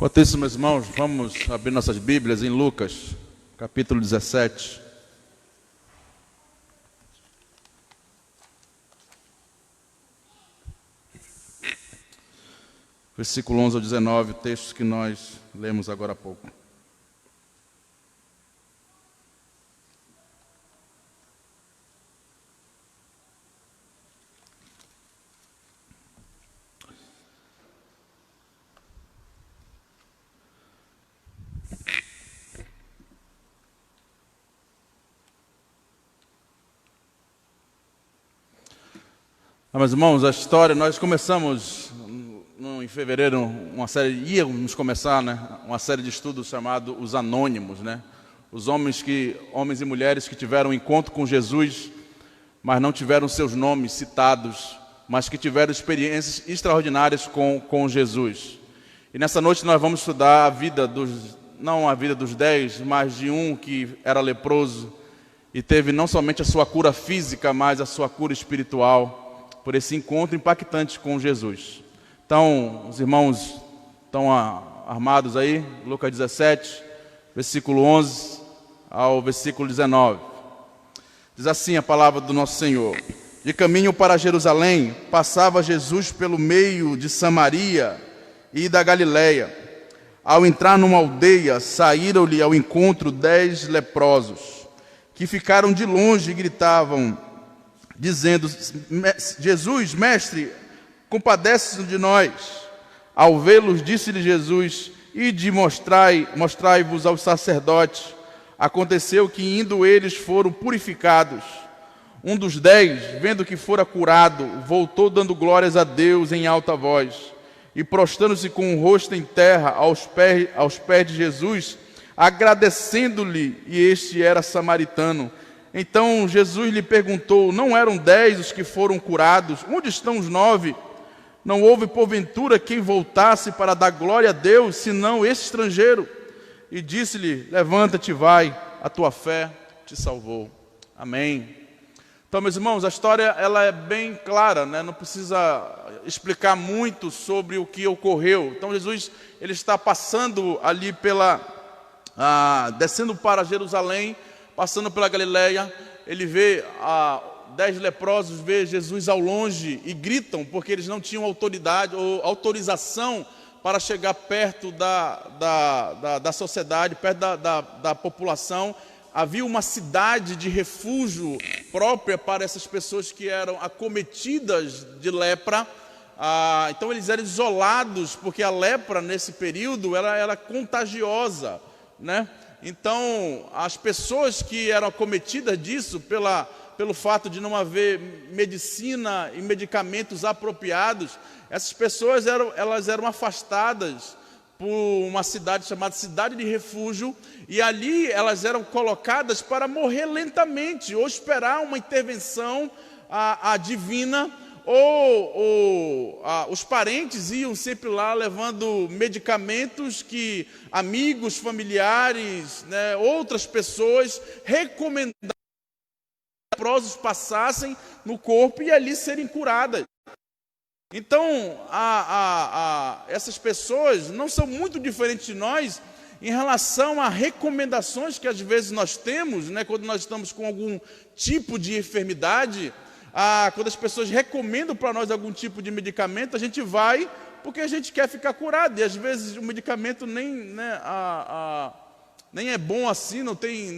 Enquanto isso, meus irmãos, vamos abrir nossas Bíblias em Lucas, capítulo 17. Versículo 11 ao 19, textos que nós lemos agora há pouco. Meus irmãos, a história, nós começamos em fevereiro uma série, íamos começar, uma série de estudos chamado Os Anônimos, Os homens e mulheres que tiveram um encontro com Jesus, mas não tiveram seus nomes citados, mas que tiveram experiências extraordinárias com Jesus. E nessa noite nós vamos estudar a vida não a vida dos 10, mas de um que era leproso e teve não somente a sua cura física, mas a sua cura espiritual, por esse encontro impactante com Jesus. Então, os irmãos estão armados aí, Lucas 17, versículo 11 ao versículo 19. Diz assim a palavra do nosso Senhor: De caminho para Jerusalém, passava Jesus pelo meio de Samaria e da Galileia. Ao entrar numa aldeia, saíram-lhe ao encontro 10 leprosos, que ficaram de longe e gritavam, dizendo: Jesus, mestre, compadece-se de nós. Ao vê-los, disse-lhe Jesus: Ide mostrai-vos aos sacerdotes. Aconteceu que, indo eles, foram purificados. Um dos 10, vendo que fora curado, voltou dando glórias a Deus em alta voz, e prostrando-se com o rosto em terra aos pés de Jesus, agradecendo-lhe, e este era samaritano. Então Jesus lhe perguntou: Não eram 10 os que foram curados? Onde estão os 9? Não houve porventura quem voltasse para dar glória a Deus, senão esse estrangeiro? E disse-lhe: Levanta-te, vai, a tua fé te salvou. Amém. Então, meus irmãos, a história ela é bem clara, não precisa explicar muito sobre o que ocorreu. Então Jesus ele está passando ali descendo para Jerusalém, passando pela Galileia, ele vê 10 leprosos, vê Jesus ao longe e gritam, porque eles não tinham autoridade ou autorização para chegar perto da sociedade, perto da população. Havia uma cidade de refúgio própria para essas pessoas que eram acometidas de lepra. Então eles eram isolados, porque a lepra nesse período ela era contagiosa, Então, as pessoas que eram acometidas disso, pelo fato de não haver medicina e medicamentos apropriados, essas pessoas elas eram afastadas por uma cidade chamada Cidade de Refúgio, e ali elas eram colocadas para morrer lentamente, ou esperar uma intervenção divina, ou os parentes iam sempre lá levando medicamentos que amigos, familiares, outras pessoas recomendavam que os leprosos passassem no corpo e ali serem curadas. Então, essas pessoas não são muito diferentes de nós em relação a recomendações que às vezes nós temos, quando nós estamos com algum tipo de enfermidade. Quando as pessoas recomendam para nós algum tipo de medicamento, a gente vai porque a gente quer ficar curado. E às vezes o medicamento nem é bom assim, não tem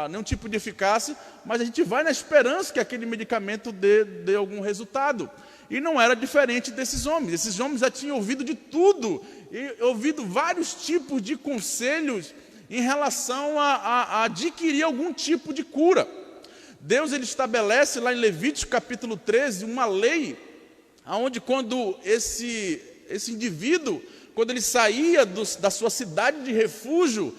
nenhum tipo de eficácia, mas a gente vai na esperança que aquele medicamento dê algum resultado. E não era diferente desses homens. Esses homens já tinham ouvido de tudo, e ouvido vários tipos de conselhos em relação a adquirir algum tipo de cura. Deus ele estabelece lá em Levítico capítulo 13 uma lei, onde quando esse indivíduo, quando ele saía da sua cidade de refúgio,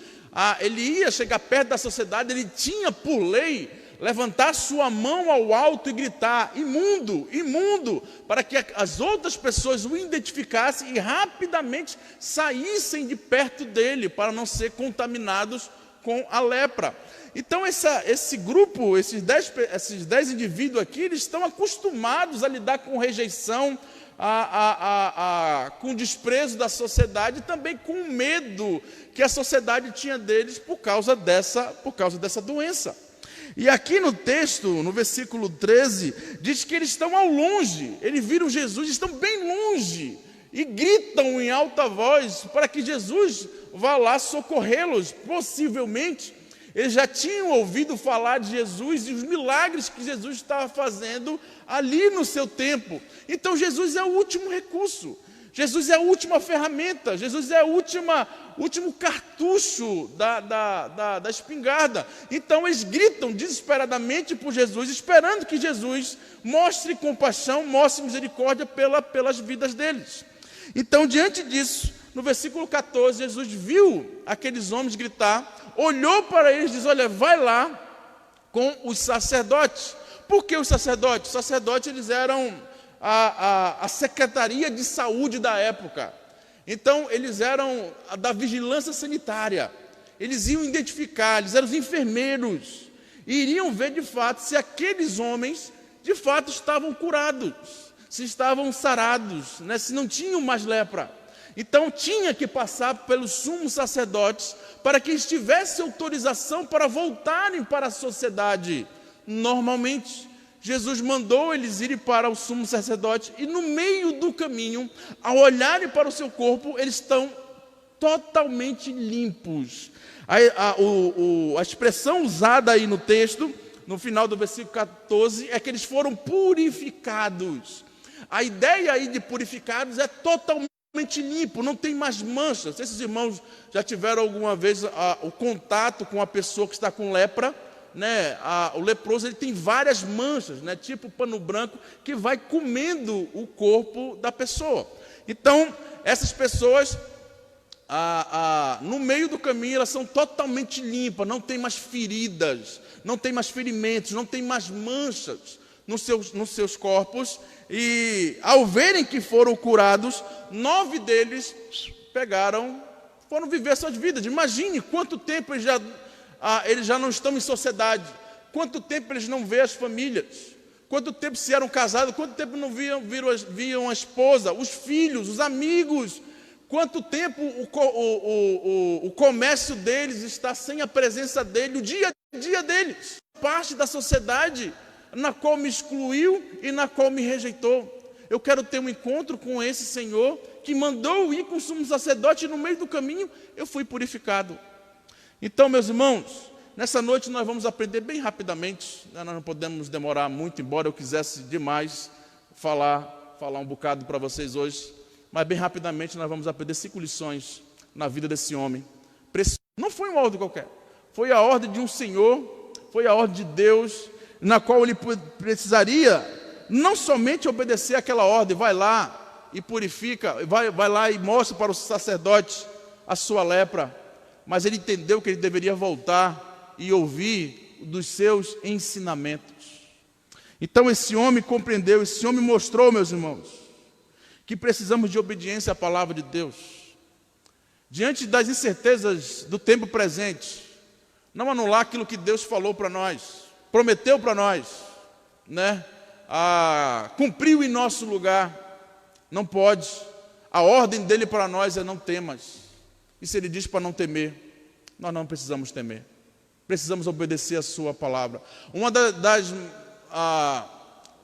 ele ia chegar perto da sociedade, ele tinha por lei levantar sua mão ao alto e gritar: imundo, imundo, para que as outras pessoas o identificassem e rapidamente saíssem de perto dele, para não ser contaminados com a lepra. Então esse grupo, esses 10 indivíduos aqui, eles estão acostumados a lidar com rejeição, com desprezo da sociedade, e também com o medo que a sociedade tinha deles por causa dessa doença. E aqui no texto, no versículo 13, diz que eles estão ao longe, eles viram Jesus, estão bem longe, e gritam em alta voz para que Jesus vá lá socorrê-los. Possivelmente, eles já tinham ouvido falar de Jesus e os milagres que Jesus estava fazendo ali no seu tempo. Então Jesus é o último recurso, Jesus é a última ferramenta, Jesus é o último cartucho da espingarda. Então eles gritam desesperadamente por Jesus, esperando que Jesus mostre compaixão, mostre misericórdia pelas vidas deles. Então, diante disso, no versículo 14, Jesus viu aqueles homens gritar, olhou para eles e disse: olha, vai lá com os sacerdotes. Por que os sacerdotes? Os sacerdotes, eles eram a secretaria de saúde da época. Então, eles eram da vigilância sanitária. Eles iam identificar, eles eram os enfermeiros. E iriam ver, de fato, se aqueles homens, de fato, estavam curados, se estavam sarados, né? Se não tinham mais lepra. Então, tinha que passar pelos sumos sacerdotes para que eles tivessem autorização para voltarem para a sociedade. Normalmente, Jesus mandou eles irem para o sumo sacerdote e no meio do caminho, ao olharem para o seu corpo, eles estão totalmente limpos. A expressão usada aí no texto, no final do versículo 14, é que eles foram purificados. A ideia aí de purificados é totalmente limpo, não tem mais manchas. Se esses irmãos já tiveram alguma vez o contato com a pessoa que está com lepra, né? O leproso, ele tem várias manchas, né? Tipo pano branco, que vai comendo o corpo da pessoa. Então, essas pessoas, no meio do caminho, elas são totalmente limpas, não tem mais feridas, não tem mais ferimentos, não tem mais manchas nos seus corpos. E ao verem que foram curados, 9 deles foram viver suas vidas. Imagine quanto tempo eles já não estão em sociedade, quanto tempo eles não veem as famílias, quanto tempo se eram casados, quanto tempo não viam a esposa, os filhos, os amigos, quanto tempo o comércio deles está sem a presença dele, o dia a dia deles, parte da sociedade na qual me excluiu e na qual me rejeitou. Eu quero ter um encontro com esse Senhor que mandou ir com o sumo sacerdote e no meio do caminho eu fui purificado. Então, meus irmãos, nessa noite nós vamos aprender bem rapidamente, nós não podemos demorar muito, embora eu quisesse demais falar um bocado para vocês hoje, mas bem rapidamente nós vamos aprender 5 lições na vida desse homem. Não foi uma ordem qualquer, foi a ordem de um Senhor, foi a ordem de Deus, na qual ele precisaria não somente obedecer aquela ordem, vai lá e purifica, vai lá e mostra para o sacerdote a sua lepra, mas ele entendeu que ele deveria voltar e ouvir dos seus ensinamentos. Então esse homem compreendeu, esse homem mostrou, meus irmãos, que precisamos de obediência à palavra de Deus. Diante das incertezas do tempo presente, não anular aquilo que Deus falou para nós, prometeu para nós, né? Cumpriu em nosso lugar, não pode. A ordem dele para nós é não temas. E se ele diz para não temer, nós não precisamos temer. Precisamos obedecer a sua palavra. Uma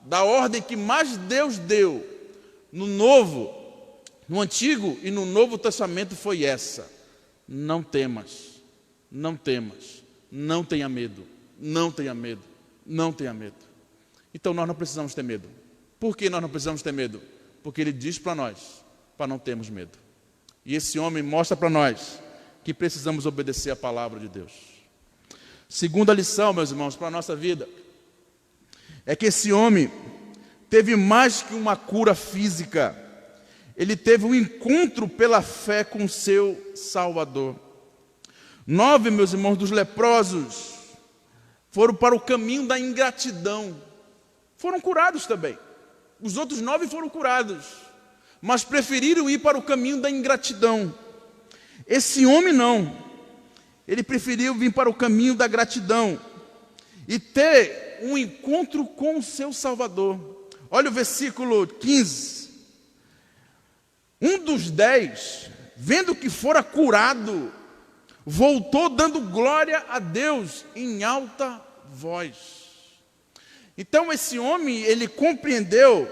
da ordem que mais Deus deu no Antigo e no Novo Testamento foi essa: não temas, não temas, não tenha medo, não tenha medo, não tenha medo. Então nós não precisamos ter medo. Por que nós não precisamos ter medo? Porque ele diz para nós, para não termos medo. E esse homem mostra para nós que precisamos obedecer a palavra de Deus. Segunda lição, meus irmãos, para a nossa vida, é que esse homem teve mais que uma cura física. Ele teve um encontro pela fé com seu Salvador. 9, meus irmãos, dos leprosos foram para o caminho da ingratidão. Foram curados também. Os outros 9 foram curados, mas preferiram ir para o caminho da ingratidão. Esse homem não. Ele preferiu vir para o caminho da gratidão e ter um encontro com o seu Salvador. Olha o versículo 15. Um dos 10, vendo que fora curado, voltou dando glória a Deus em alta voz. Então esse homem, ele compreendeu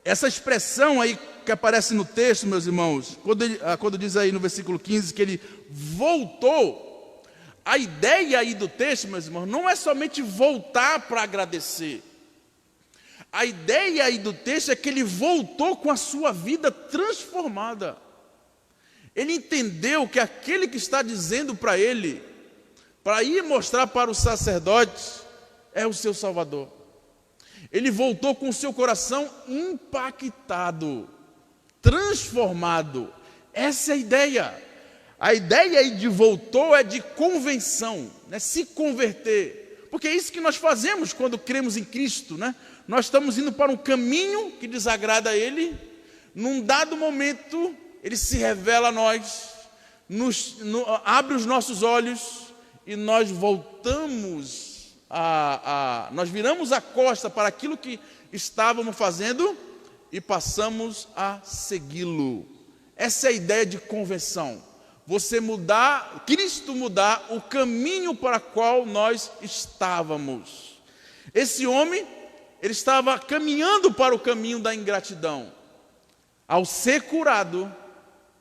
essa expressão aí que aparece no texto, meus irmãos, quando diz aí no versículo 15 que ele voltou. A ideia aí do texto, meus irmãos, não é somente voltar para agradecer. A ideia aí do texto é que ele voltou com a sua vida transformada. Ele entendeu que aquele que está dizendo para ele, para ir mostrar para os sacerdotes, é o seu Salvador. Ele voltou com o seu coração impactado, transformado. Essa é a ideia. A ideia aí de voltou é de convenção, né? Se converter. Porque é isso que nós fazemos quando cremos em Cristo, né? Nós estamos indo para um caminho que desagrada a Ele. Num dado momento, Ele se revela a nós, abre os nossos olhos e nós voltamos nós viramos a costa para aquilo que estávamos fazendo e passamos a segui-lo. Essa é a ideia de conversão. Você mudar, Cristo mudar o caminho para o qual nós estávamos. Esse homem, ele estava caminhando para o caminho da ingratidão. Ao ser curado,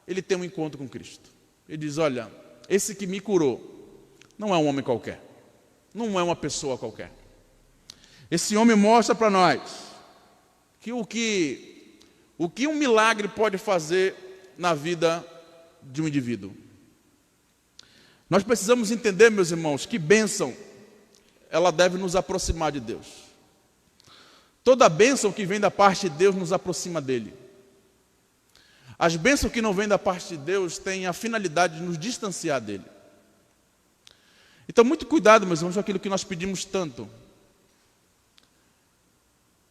ele tem um encontro com Cristo. Ele diz, olha, esse que me curou não é um homem qualquer, não é uma pessoa qualquer. Esse homem mostra para nós que o que um milagre pode fazer na vida de um indivíduo. Nós precisamos entender, meus irmãos, que bênção ela deve nos aproximar de Deus. Toda bênção que vem da parte de Deus nos aproxima dele. As bênçãos que não vêm da parte de Deus têm a finalidade de nos distanciar dele. Então, muito cuidado, meus irmãos, com aquilo que nós pedimos tanto,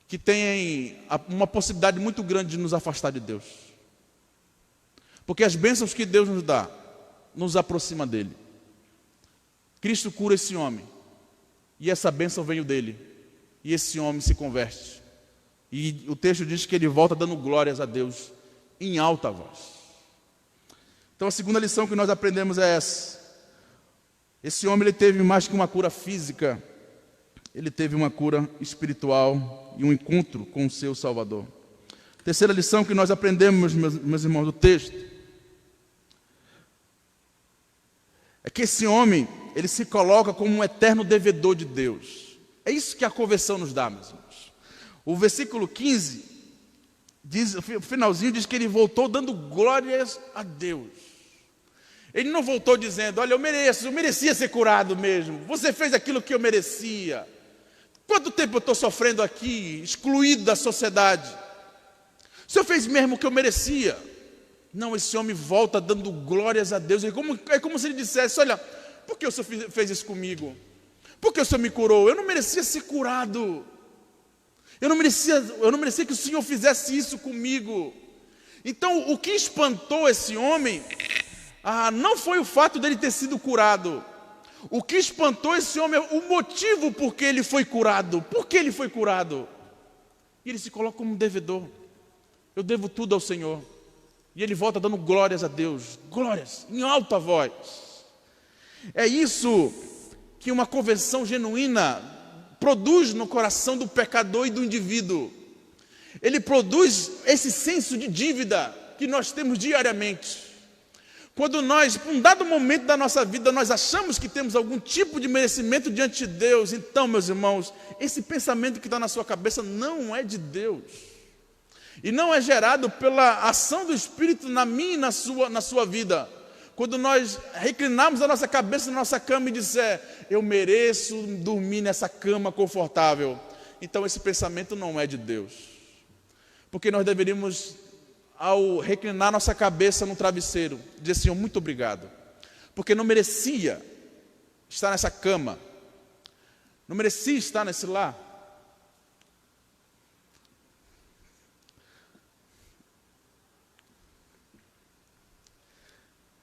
que tem uma possibilidade muito grande de nos afastar de Deus. Porque as bênçãos que Deus nos dá, nos aproxima dele. Cristo cura esse homem, e essa bênção veio dele, e esse homem se converte. E o texto diz que ele volta dando glórias a Deus, em alta voz. Então a segunda lição que nós aprendemos é essa. Esse homem, ele teve mais que uma cura física, ele teve uma cura espiritual e um encontro com o seu Salvador. Terceira lição que nós aprendemos, meus irmãos, do texto, é que esse homem, ele se coloca como um eterno devedor de Deus. É isso que a conversão nos dá, meus irmãos. O versículo 15, o finalzinho diz que ele voltou dando glórias a Deus. Ele não voltou dizendo, olha, eu merecia ser curado mesmo. Você fez aquilo que eu merecia. Quanto tempo eu estou sofrendo aqui, excluído da sociedade? O Senhor fez mesmo o que eu merecia. Não, esse homem volta dando glórias a Deus. É como se ele dissesse, olha, por que o Senhor fez isso comigo? Por que o Senhor me curou? Eu não merecia ser curado. Eu não merecia que o Senhor fizesse isso comigo. Então, o que espantou esse homem, não foi o fato dele ter sido curado. O que espantou esse homem é o motivo por que ele foi curado. Por que ele foi curado? E ele se coloca como devedor. Eu devo tudo ao Senhor. E ele volta dando glórias a Deus. Glórias, em alta voz. É isso que uma conversão genuína produz no coração do pecador e do indivíduo. Ele produz esse senso de dívida que nós temos diariamente. Quando nós, por um dado momento da nossa vida, nós achamos que temos algum tipo de merecimento diante de Deus, então, meus irmãos, esse pensamento que está na sua cabeça não é de Deus. E não é gerado pela ação do Espírito na minha e na sua vida. Quando nós reclinarmos a nossa cabeça na nossa cama e disser, eu mereço dormir nessa cama confortável. Então esse pensamento não é de Deus. Porque nós deveríamos, ao reclinar nossa cabeça no travesseiro, dizer, Senhor, muito obrigado. Porque não merecia estar nessa cama. Não merecia estar nesse lar.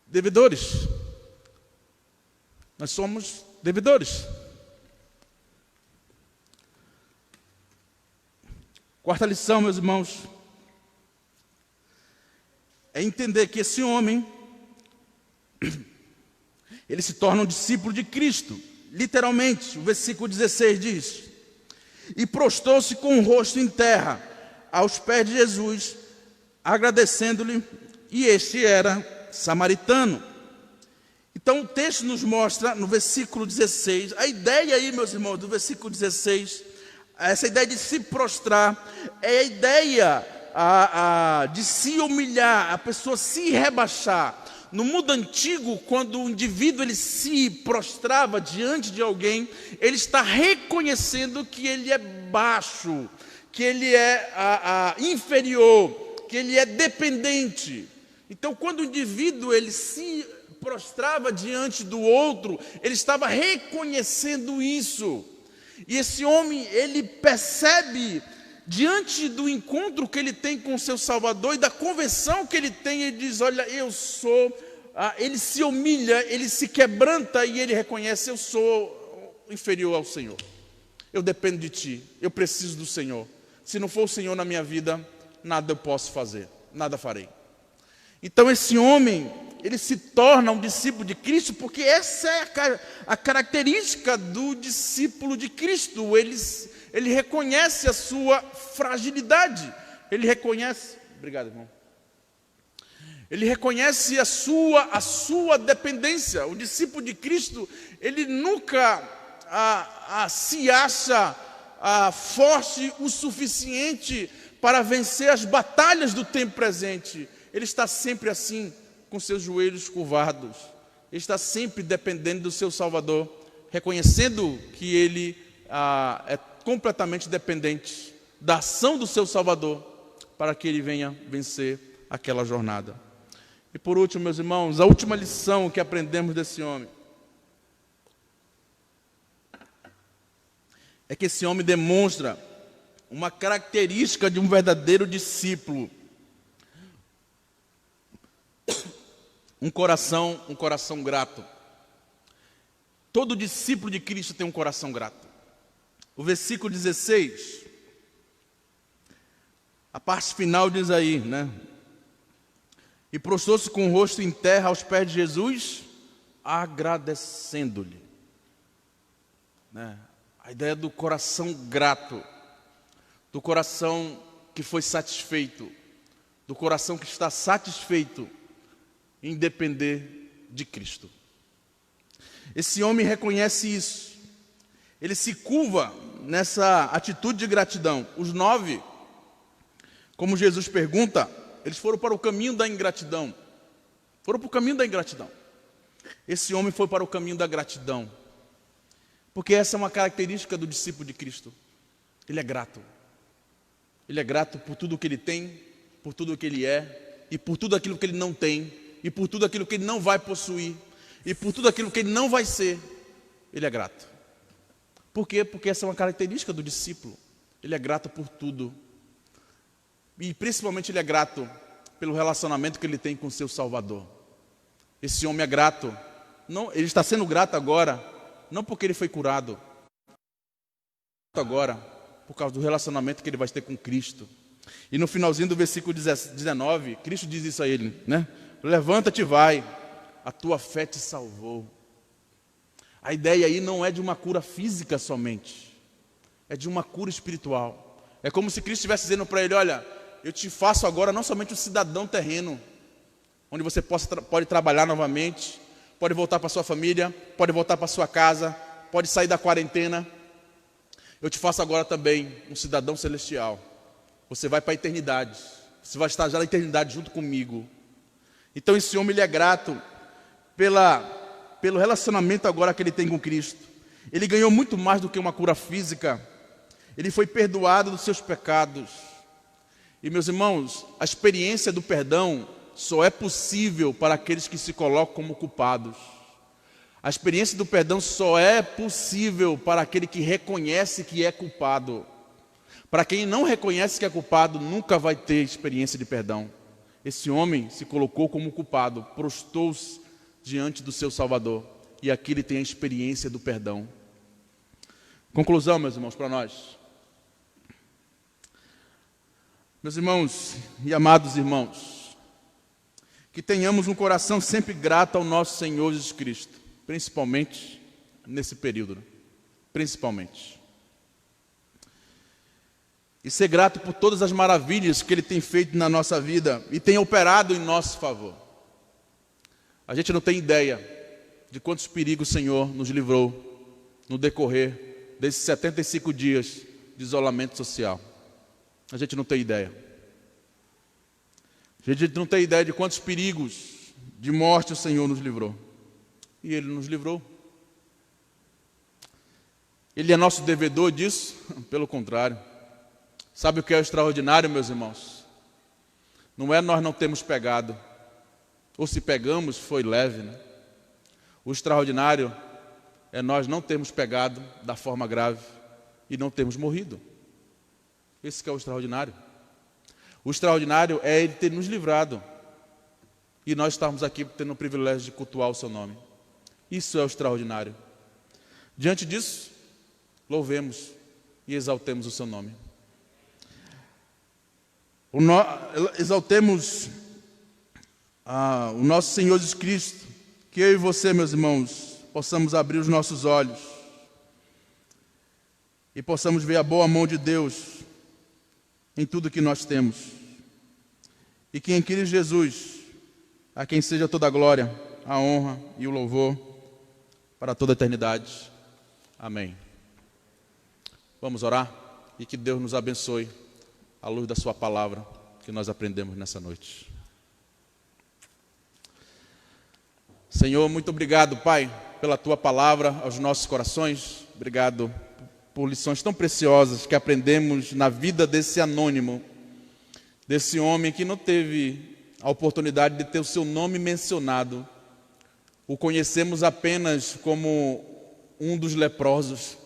Devedores, Nós somos devedores. Quarta lição, meus irmãos, é entender que esse homem, ele se torna um discípulo de Cristo. Literalmente, o versículo 16 diz: e prostou-se com o rosto em terra, aos pés de Jesus, agradecendo-lhe, e este era samaritano. Então o texto nos mostra, no versículo 16, a ideia aí, meus irmãos, do versículo 16, essa ideia de se prostrar, é a ideia de se humilhar, a pessoa se rebaixar. No mundo antigo, quando o indivíduo ele se prostrava diante de alguém, ele está reconhecendo que ele é baixo, que ele é inferior, que ele é dependente. Então, quando o indivíduo ele se prostrava diante do outro, ele estava reconhecendo isso. E esse homem, ele percebe, diante do encontro que ele tem com o seu Salvador e da conversão que ele tem, ele diz: olha, eu sou, ele se humilha, ele se quebranta e ele reconhece: eu sou inferior ao Senhor, eu dependo de Ti, eu preciso do Senhor. Se não for o Senhor na minha vida, nada eu posso fazer, nada farei. Então esse homem, ele se torna um discípulo de Cristo, porque essa é a característica do discípulo de Cristo. Ele reconhece a sua fragilidade, ele reconhece, obrigado, irmão, ele reconhece a sua dependência. O discípulo de Cristo, ele nunca se acha forte o suficiente para vencer as batalhas do tempo presente. Ele está sempre assim, com seus joelhos curvados. Ele está sempre dependendo do seu Salvador, reconhecendo que ele é completamente dependente da ação do seu Salvador para que ele venha vencer aquela jornada. E por último, meus irmãos, a última lição que aprendemos desse homem é que esse homem demonstra uma característica de um verdadeiro discípulo: um coração grato. Todo discípulo de Cristo tem um coração grato. O versículo 16, a parte final diz aí, né? E prostrou-se com o rosto em terra aos pés de Jesus, agradecendo-lhe. Né? A ideia do coração grato, do coração que foi satisfeito, do coração que está satisfeito em depender de Cristo. Esse homem reconhece isso. Ele se curva nessa atitude de gratidão. Os 9, como Jesus pergunta, eles foram para o caminho da ingratidão. Foram para o caminho da ingratidão. Esse homem foi para o caminho da gratidão. Porque essa é uma característica do discípulo de Cristo. Ele é grato. Ele é grato por tudo o que ele tem, por tudo o que ele é, e por tudo aquilo que ele não tem, e por tudo aquilo que ele não vai possuir, e por tudo aquilo que ele não vai ser. Ele é grato. Por quê? Porque essa é uma característica do discípulo. Ele é grato por tudo. E principalmente ele é grato pelo relacionamento que ele tem com o seu Salvador. Esse homem é grato. Não, ele está sendo grato agora, não porque ele foi curado, agora por causa do relacionamento que ele vai ter com Cristo. E no finalzinho do versículo 19, Cristo diz isso a ele, né? Levanta-te e vai, a tua fé te salvou. A ideia aí não é de uma cura física somente, é de uma cura espiritual. É como se Cristo estivesse dizendo para ele: olha, eu te faço agora não somente um cidadão terreno, onde você pode trabalhar novamente, pode voltar para sua família, pode voltar para sua casa, pode sair da quarentena. Eu te faço agora também um cidadão celestial. Você vai para a eternidade, você vai estar já na eternidade junto comigo. Então esse homem ele é grato pelo relacionamento agora que ele tem com Cristo. Ele ganhou muito mais do que uma cura física. Ele foi perdoado dos seus pecados. E meus irmãos, a experiência do perdão só é possível para aqueles que se colocam como culpados. A experiência do perdão só é possível para aquele que reconhece que é culpado. Para quem não reconhece que é culpado, nunca vai ter experiência de perdão. Esse homem se colocou como culpado, prostrou-se diante do seu Salvador e aqui ele tem a experiência do perdão. Conclusão, meus irmãos, para nós. Meus irmãos e amados irmãos, que tenhamos um coração sempre grato ao nosso Senhor Jesus Cristo, principalmente nesse período, principalmente. E ser grato por todas as maravilhas que Ele tem feito na nossa vida e tem operado em nosso favor. A gente não tem ideia de quantos perigos o Senhor nos livrou no decorrer desses 75 dias de isolamento social. A gente não tem ideia. A gente não tem ideia de quantos perigos de morte o Senhor nos livrou. E Ele nos livrou. Ele é nosso devedor disso? Pelo contrário. Sabe o que é o extraordinário, meus irmãos? Não é nós não termos pegado. Ou se pegamos, foi leve, né? O extraordinário é nós não termos pegado da forma grave e não termos morrido. Esse que é o extraordinário. O extraordinário é Ele ter nos livrado. E nós estamos aqui tendo o privilégio de cultuar o seu nome. Isso é o extraordinário. Diante disso, louvemos e exaltemos o seu nome. Exaltemos o nosso Senhor Jesus Cristo. Que eu e você, meus irmãos, possamos abrir os nossos olhos e possamos ver a boa mão de Deus em tudo que nós temos. E que em Cristo Jesus, a quem seja toda a glória, a honra e o louvor para toda a eternidade. Amém. Vamos orar e que Deus nos abençoe à luz da sua palavra que nós aprendemos nessa noite. Senhor, muito obrigado, Pai, pela tua palavra aos nossos corações. Obrigado por lições tão preciosas que aprendemos na vida desse anônimo, desse homem que não teve a oportunidade de ter o seu nome mencionado. O conhecemos apenas como um dos leprosos.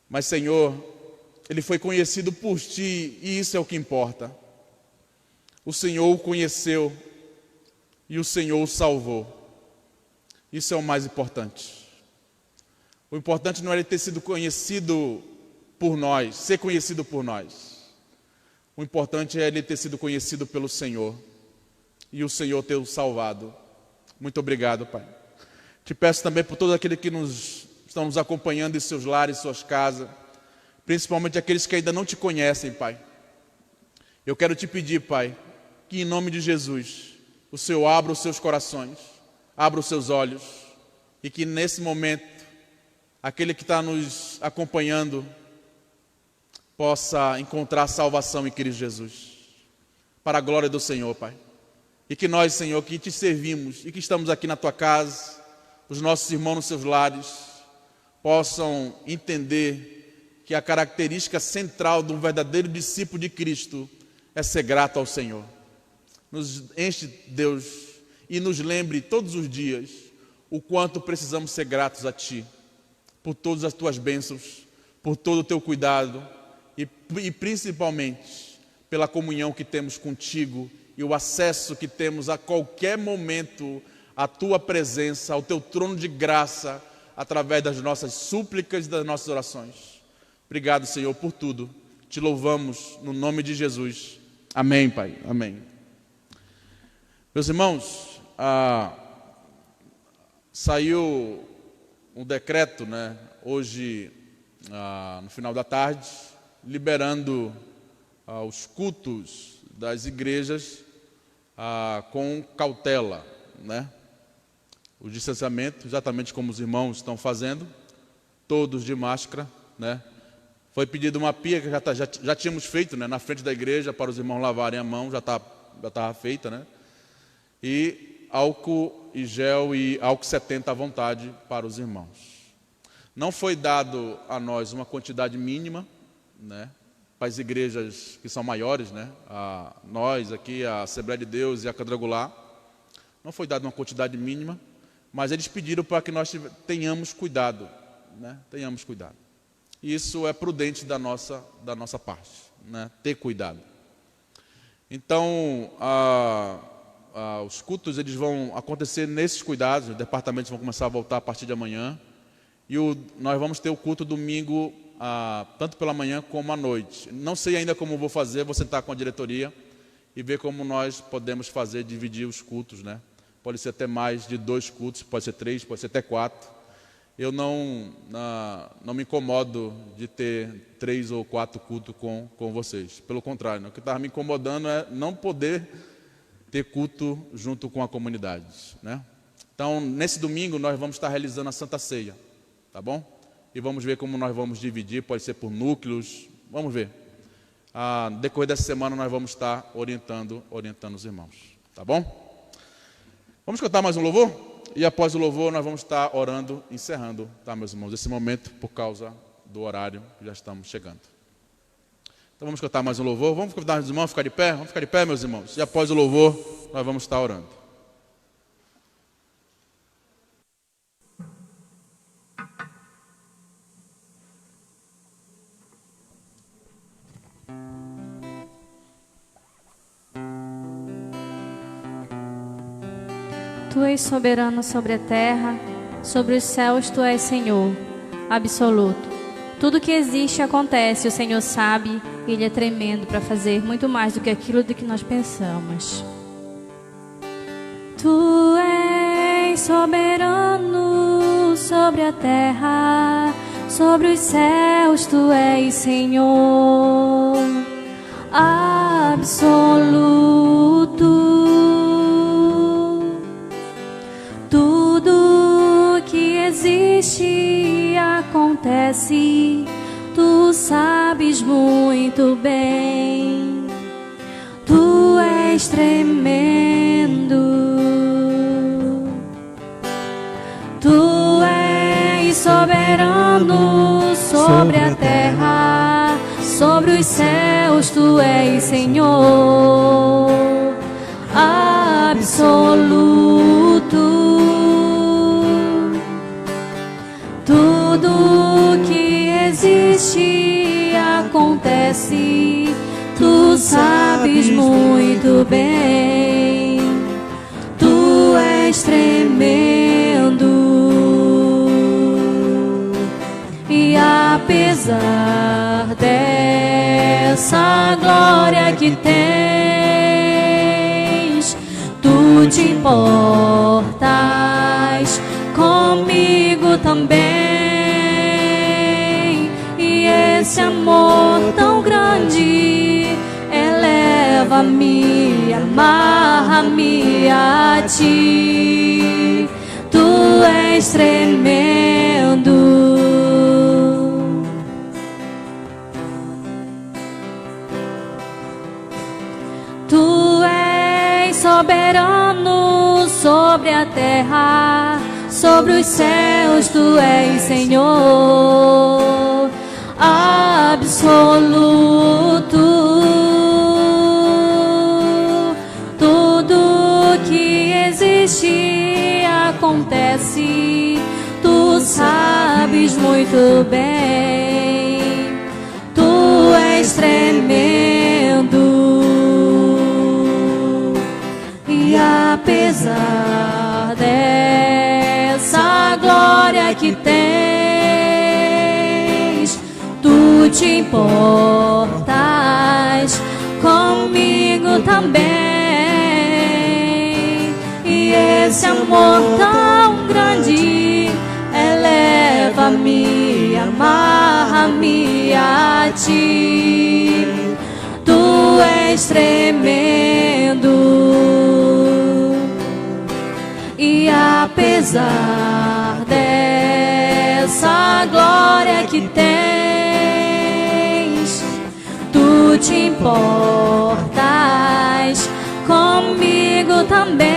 Mas, Senhor, ele foi conhecido por Ti e isso é o que importa. O Senhor o conheceu e o Senhor o salvou. Isso é o mais importante. O importante não é ele ter sido conhecido por nós, ser conhecido por nós. O importante é ele ter sido conhecido pelo Senhor e o Senhor ter o salvado. Muito obrigado, Pai. Te peço também por todos aqueles que estão nos acompanhando em seus lares, em suas casas, principalmente aqueles que ainda não te conhecem, Pai. Eu quero te pedir, Pai, que em nome de Jesus, o Senhor abra os seus corações, abra os seus olhos e que nesse momento aquele que está nos acompanhando possa encontrar salvação em Cristo Jesus. Para a glória do Senhor, Pai. E que nós, Senhor, que te servimos e que estamos aqui na tua casa, os nossos irmãos nos seus lares, possam entender que a característica central de um verdadeiro discípulo de Cristo é ser grato ao Senhor. Nos enche, Deus, e nos lembre todos os dias o quanto precisamos ser gratos a Ti, por todas as Tuas bênçãos, por todo o Teu cuidado e principalmente pela comunhão que temos contigo e o acesso que temos a qualquer momento à Tua presença, ao Teu trono de graça, através das nossas súplicas e das nossas orações. Obrigado, Senhor, por tudo. Te louvamos no nome de Jesus. Amém, Pai. Amém. Meus irmãos, saiu um decreto, né, hoje, no final da tarde, liberando os cultos das igrejas com cautela, né? O distanciamento, exatamente como os irmãos estão fazendo, todos de máscara, né? Foi pedido uma pia que já tínhamos feito, né, na frente da igreja para os irmãos lavarem a mão, já estava feita, né? E álcool e gel e álcool 70 à vontade para os irmãos. Não foi dado a nós uma quantidade mínima, né, para as igrejas que são maiores, né, nós aqui, a Assembleia de Deus e a Quadrangular, não foi dada uma quantidade mínima, mas eles pediram para que nós tenhamos cuidado, né, tenhamos cuidado. Isso é prudente da nossa parte, né, ter cuidado. Então, os cultos eles vão acontecer nesses cuidados, os departamentos vão começar a voltar a partir de amanhã. E nós vamos ter o culto domingo, tanto pela manhã como à noite. Não sei ainda como vou fazer, vou sentar com a diretoria e ver como nós podemos fazer, dividir os cultos, né? Pode ser até mais de 2 cultos, pode ser 3, pode ser até 4. Eu não me incomodo de ter 3 ou 4 cultos com vocês. Pelo contrário, o que estava me incomodando é não poder ter culto junto com a comunidade, né? Então, nesse domingo, nós vamos estar realizando a Santa Ceia. Tá bom? E vamos ver como nós vamos dividir, pode ser por núcleos, vamos ver. No decorrer dessa semana nós vamos estar orientando os irmãos, tá bom? Vamos cantar mais um louvor? E após o louvor nós vamos estar orando, encerrando, tá, meus irmãos, esse momento por causa do horário que já estamos chegando. Então vamos cantar mais um louvor, vamos convidar os irmãos a ficar de pé? Vamos ficar de pé, meus irmãos? E após o louvor nós vamos estar orando. Tu és soberano sobre a terra, sobre os céus tu és Senhor, absoluto. Tudo que existe acontece, o Senhor sabe, e Ele é tremendo para fazer muito mais do que aquilo de que nós pensamos. Tu és soberano sobre a terra, sobre os céus tu és Senhor, absoluto. Tudo que existe acontece, tu sabes muito bem. Tu és tremendo. Tu és soberano sobre a terra, sobre os céus tu és Senhor, absoluto. Tudo que existe acontece, tu sabes muito bem. Tu és tremendo. E apesar dessa glória que tens, tu te importas comigo também. E esse amor tão grande eleva-me, amarra-me a ti. Tu és tremendo. Tu és soberano sobre a terra, sobre os céus tu és Senhor, absoluto. Tudo que existe acontece, tu sabes muito bem. Tu és tremendo. E apesar dessa glória que tens, tu te importas comigo também. E esse amor tão grande eleva-me, amarra-me a ti. Tu és tremendo. E apesar dessa glória que tens, tu te importas comigo também.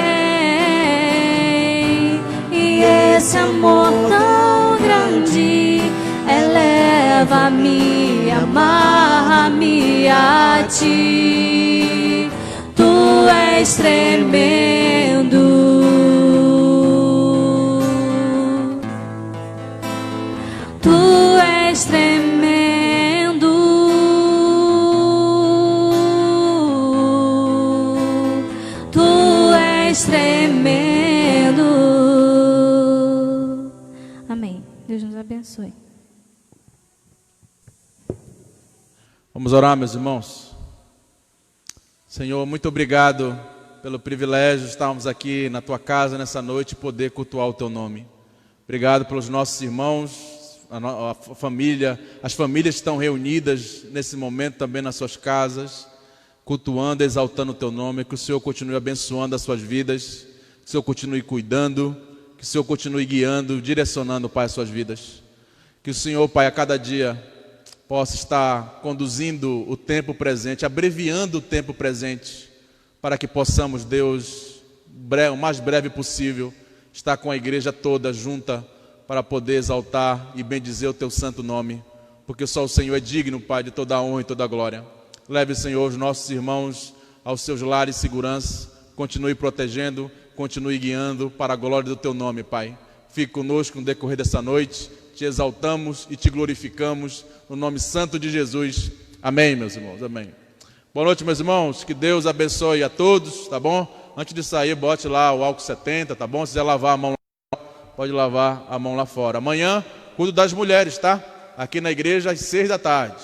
E esse amor tão grande eleva-me, amarra-me a ti. Tu és tremendo. Tu és tremendo. Tu abençoe. Vamos orar, meus irmãos. Senhor, muito obrigado pelo privilégio de estarmos aqui na Tua casa nessa noite e poder cultuar o Teu nome. Obrigado pelos nossos irmãos, a família, as famílias que estão reunidas nesse momento também nas suas casas, cultuando, exaltando o Teu nome. Que o Senhor continue abençoando as suas vidas, que o Senhor continue cuidando, que o Senhor continue guiando, direcionando, Pai, as suas vidas. Que o Senhor, Pai, a cada dia possa estar conduzindo o tempo presente, abreviando o tempo presente, para que possamos, Deus, o mais breve possível, estar com a igreja toda junta, para poder exaltar e bendizer o Teu santo nome, porque só o Senhor é digno, Pai, de toda a honra e toda a glória. Leve, Senhor, os nossos irmãos aos seus lares de segurança, continue protegendo, continue guiando para a glória do Teu nome, Pai. Fique conosco no decorrer dessa noite, te exaltamos e te glorificamos, no nome santo de Jesus. Amém, meus irmãos, amém. Boa noite, meus irmãos, que Deus abençoe a todos, tá bom? Antes de sair, bote lá o álcool 70, tá bom? Se quiser lavar a mão lá, pode lavar a mão lá fora. Amanhã, culto das mulheres, tá? Aqui na igreja às 6 da tarde.